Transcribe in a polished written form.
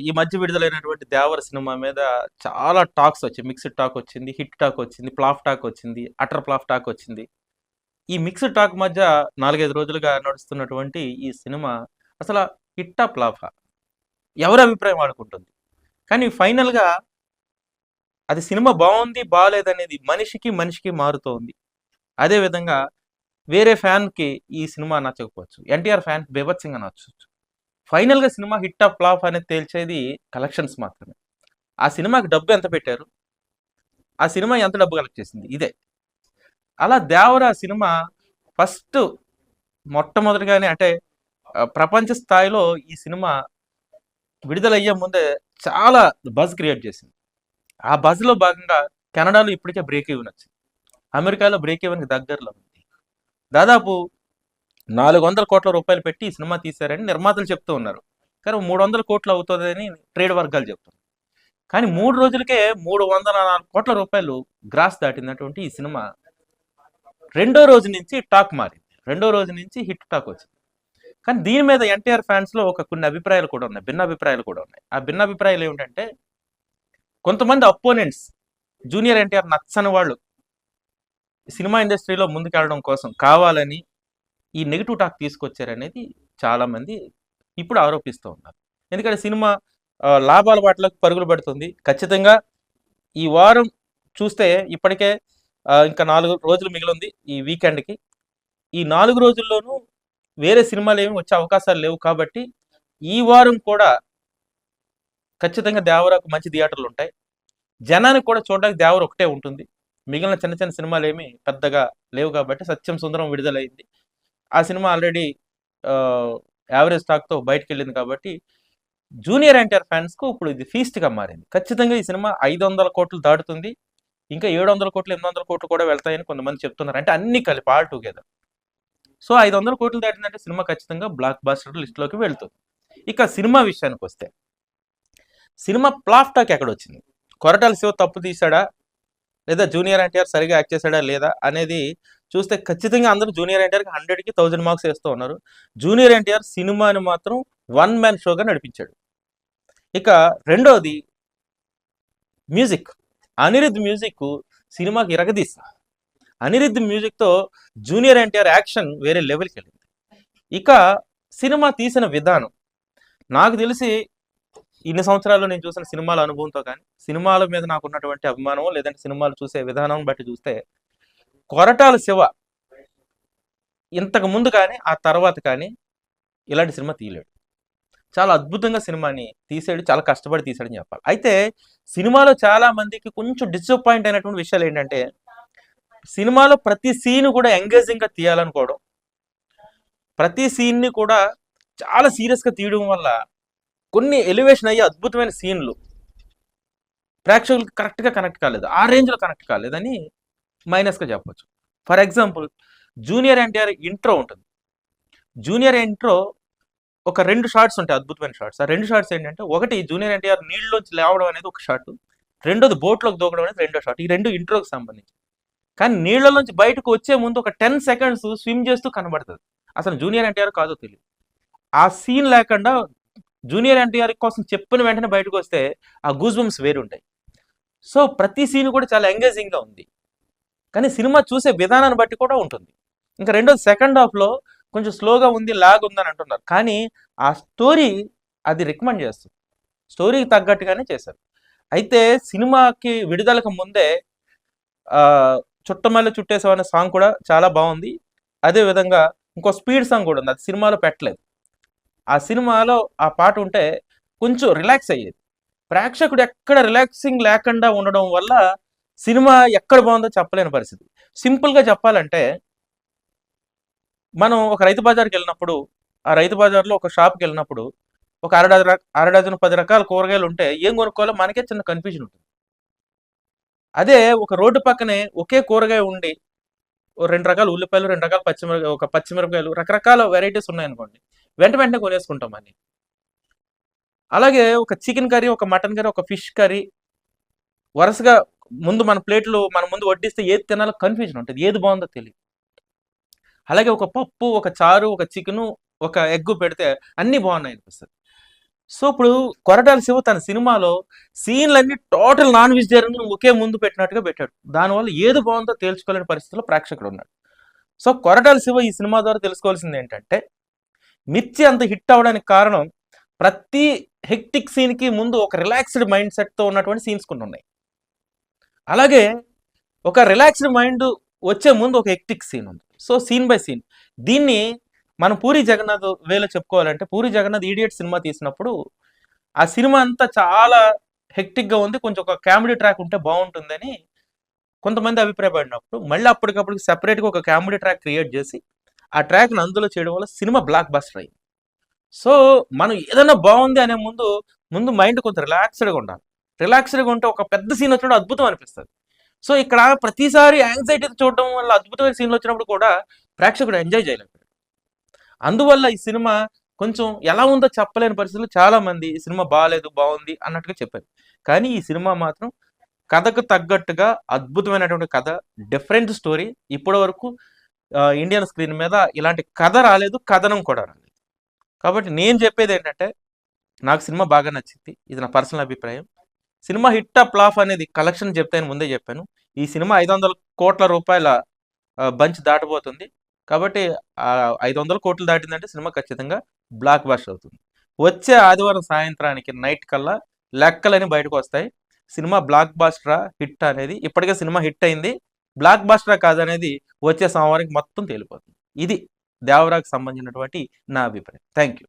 ఈ మధ్య విడుదలైనటువంటి 'దేవర' సినిమా మీద చాలా టాక్స్ వచ్చాయి. మిక్స్డ్ టాక్ వచ్చింది, హిట్ టాక్ వచ్చింది, ఫ్లాప్ టాక్ వచ్చింది, అటర్ ఫ్లాప్ టాక్ వచ్చింది. ఈ మిక్స్డ్ టాక్ మధ్య 4, 5 రోజులుగా నడుస్తున్నటువంటి ఈ సినిమా అసల హిట్టా? ఫ్లాపా? ఎవరి అభిప్రాయం వాళ్ళకుంటుంది. కానీ ఫైనల్‌గా అది సినిమా బావుంది, బాలేదనేది మనిషికి, మనిషికి మారుతోంది. అదే విధంగా వేరే ఫ్యాన్‌కి ఈ సినిమా నచ్చకపోవచ్చు. ఎన్టీఆర్ ఫ్యాన్‌కి బీభత్సంగా నచ్చొచ్చు. ఫైనల్‌గా సినిమా హిట్టా? ఫ్లాప్ అనేది తేల్చేది కలెక్షన్స్ మాత్రమే. ఆ సినిమాకి డబ్బు ఎంత పెట్టారు? ఆ సినిమా ఎంత డబ్బు కలెక్ట్ చేసింది? ఇదే. అలా 'దేవర' సినిమా ఫస్ట్ మొట్టమొదటిగానే అంటే ప్రపంచ స్థాయిలో ఈ సినిమా విడుదలయ్యే ముందే చాలా బజ్ క్రియేట్ చేసింది. ఆ బజ్‌లో భాగంగా కెనడాలో ఇప్పటికే బ్రేక్ ఈవెన్ వచ్చింది. అమెరికాలో బ్రేక్ ఈవెన్‌కి దగ్గరలో ఉంది. దాదాపు 400,00,00,000 పెట్టి ఈ సినిమా తీశారని నిర్మాతలు చెప్తూ ఉన్నారు. కానీ 300,00,00,000 అవుతదని ట్రేడ్ వర్గాలు చెప్తున్నాయి. కానీ 3 రోజులకే రూ. 304,00,00,000 గ్రాస్ దాటినటువంటి ఈ సినిమా రెండో రోజు నుంచి టాక్ మారింది. రెండో రోజు నుంచి హిట్ టాక్ వచ్చింది. కానీ దీని మీద ఎన్టీఆర్ ఫ్యాన్స్‌లో కొన్ని అభిప్రాయాలు కూడా ఉన్నాయి. భిన్న అభిప్రాయాలు కూడా ఉన్నాయి. ఆ భిన్న అభిప్రాయాలు ఏమిటంటే కొంతమంది అపోనెంట్స్ జూనియర్ ఎన్టీఆర్ నచ్చని వాళ్ళు సినిమా ఇండస్ట్రీలో ముందుకెళ్ళడం కోసం కావాలని ఈ నెగిటివ్ టాక్ తీసుకొచ్చారనేది చాలా మంది ఇప్పుడు ఆరోపిస్తూ ఉన్నారు. ఎందుకంటే సినిమా లాభాల బాటలోకి పరుగులు పెడుతుంది. ఖచ్చితంగా ఈ వారం చూస్తే ఇప్పటికే ఇంకా 4 రోజులు మిగిలుంది ఈ వీకెండ్‌కి. ఈ 4 రోజుల్లోనూ వేరే సినిమాలేమి వచ్చే అవకాశాలు లేవు కాబట్టి ఈ వారం కూడా ఖచ్చితంగా 'దేవరా'కు మంచి థియేటర్లుంటాయి. జనానికి కూడా చూడడానికి 'దేవర' ఒకటే ఉంటుంది. మిగిలిన చిన్న చిన్న సినిమాలేమి పెద్దగా లేవు కాబట్టి 'సత్యం సుందరం' విడుదలైంది. ఆ సినిమా ఆల్రెడీ యావరేజ్ టాక్‌తో బయటికెళ్ళింది కాబట్టి జూనియర్ ఎన్టీఆర్ ఫ్యాన్స్‌కు ఇప్పుడు ఇది ఫీస్ట్‌గా మారింది. ఖచ్చితంగా ఈ సినిమా 500,00,00,000 దాటుతుంది. ఇంకా 700,00,00,000, 800,00,00,000 కూడా వెళ్తాయని కొంతమంది చెప్తున్నారు. అంటే అన్నీ కలిపి ఆల్ టుగెదర్. సో 500,00,00,000 దాటిందంటే సినిమా ఖచ్చితంగా బ్లాక్ బస్టర్ లిస్ట్‌లోకి వెళ్తుంది. ఇక సినిమా విషయానికొస్తే సినిమా ఫ్లాప్ టాక్ ఎక్కడొచ్చింది? కొరటాల శివ తప్పు తీశాడా? లేదా జూనియర్ ఎన్టీఆర్ సరిగ్గా యాక్ట్ చేశాడా లేదా? అనేది చూస్తే ఖచ్చితంగా అందరూ జూనియర్ ఎన్టీఆర్‌కి 100కి 1000 మార్క్స్ ఏస్తూ ఉన్నారు. జూనియర్ ఎన్టీఆర్ సినిమాని మాత్రం వన్ మ్యాన్ షోగా నడిపించాడు. ఇక రెండోది మ్యూజిక్. అనిరుద్ మ్యూజిక్ సినిమాకి ఇరగదీసింది. అనిరుద్ మ్యూజిక్‌తో జూనియర్ ఎన్టీఆర్ యాక్షన్ వేరే లెవెల్‌కెళ్ళింది. ఇక సినిమా తీసిన విధానం. నాకు తెలిసి ఇన్ని సంవత్సరాల్లో నేను చూసిన సినిమాల అనుభవంతో కానీ, సినిమాల మీద నాకున్నటువంటి అభిమానం లేదంటే సినిమాలు చూసే విధానం బట్టి చూస్తే కొరటాల శివ ఇంతకు ముందు కానీ, ఆ తర్వాత కానీ ఇలాంటి సినిమా తీయలేడు. చాలా అద్భుతంగా సినిమాని తీసాడు. చాలా కష్టపడి తీసాడని చెప్పాలి. అయితే సినిమాలో చాలా మందికి కొంచెం డిసప్పాయింట్ అయినటువంటి విషయాలు ఏంటంటే, సినిమాలో ప్రతి సీన్ కూడా ఎంగేజింగ్‌గా తీయాలనుకోవడం. ప్రతి సీన్‌ని కూడా చాలా సీరియస్‌గా తీయడం వల్ల కొన్ని ఎలివేషన్ అయ్యే అద్భుతమైన సీన్‌లు ప్రేక్షకులకి కరెక్ట్‌గా కనెక్ట్ కాలేదు. ఆ రేంజ్‌లో కనెక్ట్ కాలేదని మైనస్‌గా చెప్పొచ్చు. For example 'junior NTR' intro ఉంటుంది. జూనియర్ ఇంట్రో ఒక 2 షాట్స్ ఉంటాయి అద్భుతమైన షాట్స్. ఆ 2 షాట్స్ ఏంటంటే, ఒకటి జూనియర్ ఎన్టీఆర్ నీళ్ళలోంచి లేవడం అనేది ఒక షాట్. రెండోది బోట్‌లోకి దూకడం అనేది రెండో షాట్. ఈ 2 ఇంట్రోకి సంబంధించి. కానీ నీళ్ళలోంచి బయటకు వచ్చే ముందు ఒక 10 సెకండ్స్ స్విమ్ చేస్తూ కనబడతది. అసలు జూనియర్ ఎన్టీఆర్ కాదో తెలీదు. ఆ సీన్ లేకుండా జూనియర్ ఎన్టీఆర్ కోసం చెప్పిన వెంటనే బయటకొస్తే ఆ గూస్ బంప్స్ వేరుంటాయి. సో ప్రతి సీన్ కూడా చాలా ఎంగేజింగ్‌గా ఉంది. కానీ సినిమా చూసే విధానాన్ని బట్టి కూడా ఉంటుంది. ఇంకా రెండోది సెకండ్ హాఫ్‌లో కొంచెం స్లోగా ఉంది, లాగ్ ఉందని అంటున్నారు. కానీ ఆ స్టోరీ అది రికమెండ్ చేస్తుంది. స్టోరీకి తగ్గట్టుగానే చేశారు. అయితే సినిమాకి విడుదలకు ముందే 'చుట్టమల్లె చుట్టేసావు' అనే సాంగ్ కూడా చాలా బాగుంది. అదే విధంగా ఇంకో స్పీడ్ సాంగ్ కూడా ఉంది. అది సినిమాలో పెట్టలేదు. ఆ సినిమాలో ఆ పాట ఉంటే కొంచెం రిలాక్స్ అయ్యేది. ప్రేక్షకుడు ఎక్కడ రిలాక్సింగ్ లేకుండా ఉండడం వల్ల సినిమా ఎక్కడ బాగుందో చెప్పలేని పరిస్థితి. సింపుల్‌గా చెప్పాలంటే మనం ఒక రైతు బజార్‌కెళ్ళినప్పుడు, ఆ రైతు బజార్‌లో ఒక షాప్‌కెళ్ళినప్పుడు ఒక అర డజను 10 రకాల కూరగాయలు ఉంటే ఏం కొనుక్కోవాలో మనకే చిన్న కన్‌ఫ్యూజన్ ఉంటుంది. అదే ఒక రోడ్డు పక్కనే ఒకే కూరగాయ ఉండి, ఓ 2 రకాల ఉల్లిపాయలు, 2 రకాల పచ్చిమిరపకాయలు రకరకాల వెరైటీస్ ఉన్నాయనుకోండి. వెంటనే కొనేసుకుంటాం అన్ని. అలాగే ఒక చికెన్ కర్రీ, ఒక మటన్ కర్రీ, ఒక ఫిష్ కర్రీ వరుసగా ముందు మన ప్లేట్‌లో మన ముందు వడ్డిస్తే ఏది తినాలో కన్‌ఫ్యూజన్ ఉంటది. ఏది బాగుందో తెలీదు. అలాగే ఒక పప్పు, ఒక చారు, ఒక చికెను, ఒక ఎగ్గు పెడితే అన్నీ బాగున్నాయనిపిస్తది. సో ఇప్పుడు కొరటాల శివ తన సినిమాలో సీన్లన్నీ టోటల్ నాన్ వెజిటేరియన్ ఒకే ముందు పెట్టినట్టుగా పెట్టాడు. దానివల్ల ఏది బాగుందో తేల్చుకోలేని పరిస్థితిలో ప్రేక్షకుడు ఉన్నాడు. సో కొరటాల శివ ఈ సినిమా ద్వారా తెలుసుకోవాల్సింది ఏంటంటే, మిర్చి అంత హిట్ అవ్వడానికి కారణం ప్రతి హెక్టిక్ సీన్కి ముందు ఒక రిలాక్స్డ్ మైండ్ సెట్తో ఉన్నటువంటి సీన్స్ కొన్ని ఉన్నాయి. అలాగే ఒక రిలాక్స్డ్ మైండ్ వచ్చే ముందు ఒక హెక్టిక్ సీన్ ఉంది. సో సీన్ బై సీన్ దీన్ని మనం పూరి జగన్నాథ్ వేలో చెప్పుకోవాలంటే, పూరి జగన్నాథ్ ఈడియట్ సినిమా తీసినప్పుడు ఆ సినిమా అంతా చాలా హెక్టిక్గా ఉంది, కొంచెం ఒక కామెడీ ట్రాక్ ఉంటే బాగుంటుందని కొంతమంది అభిప్రాయపడినప్పుడు మళ్ళీ అప్పటికప్పుడు సెపరేట్గా ఒక కామెడీ ట్రాక్ క్రియేట్ చేసి ఆ ట్రాక్ని అందులో చేయడం వల్ల సినిమా బ్లాక్ బస్టర్ అయింది. సో మనం ఏదైనా బాగుంది అనే ముందు ముందు మైండ్ కొంచెం రిలాక్స్డ్గా ఉండాలి. రిలాక్స్డ్గా ఉంటే ఒక పెద్ద సీన్ వచ్చినప్పుడు అద్భుతం అనిపిస్తుంది. సో ఇక్కడ ప్రతిసారి యాంగ్జైటీతో చూడడం వల్ల అద్భుతమైన సీన్లు వచ్చినప్పుడు కూడా ప్రేక్షకుడు ఎంజాయ్ చేయలేడు. అందువల్ల ఈ సినిమా కొంచెం ఎలా ఉందో చెప్పలేని పరిస్థితుల్లో చాలా మంది ఈ సినిమా బాగాలేదు బాగుంది అన్నట్టుగా చెప్పారు. కానీ ఈ సినిమా మాత్రం కథకు తగ్గట్టుగా అద్భుతమైనటువంటి కథ, డిఫరెంట్ స్టోరీ. ఇప్పటి వరకు ఇండియన్ స్క్రీన్ మీద ఇలాంటి కథ రాలేదు, కథనం కూడా రాలేదు. కాబట్టి నేను చెప్పేది ఏంటంటే, నాకు సినిమా బాగా నచ్చింది. ఇది నా పర్సనల్ అభిప్రాయం. సినిమా హిట్ ఆ ఫ్లాప్ అనేది కలెక్షన్ చెప్తాను ముందే చెప్పాను. ఈ సినిమా 500 కోట్ల రూపాయల బంచ్ దాటబోతుంది. కాబట్టి 500 కోట్లు దాటిందంటే సినిమా ఖచ్చితంగా బ్లాక్ బస్టర్ అవుతుంది. వచ్చే ఆదివారం సాయంత్రానికి నైట్ కల్లా లెక్కలని బయటకు వస్తాయి. సినిమా బ్లాక్ బాస్టరా హిట్ అనేది, ఇప్పటికే సినిమా హిట్ అయింది, బ్లాక్ బాస్టరా కాదనేది వచ్చే సోమవారం మొత్తం తేలిపోతుంది. ఇది దేవరాకు సంబంధించినటువంటి నా అభిప్రాయం. Thank you.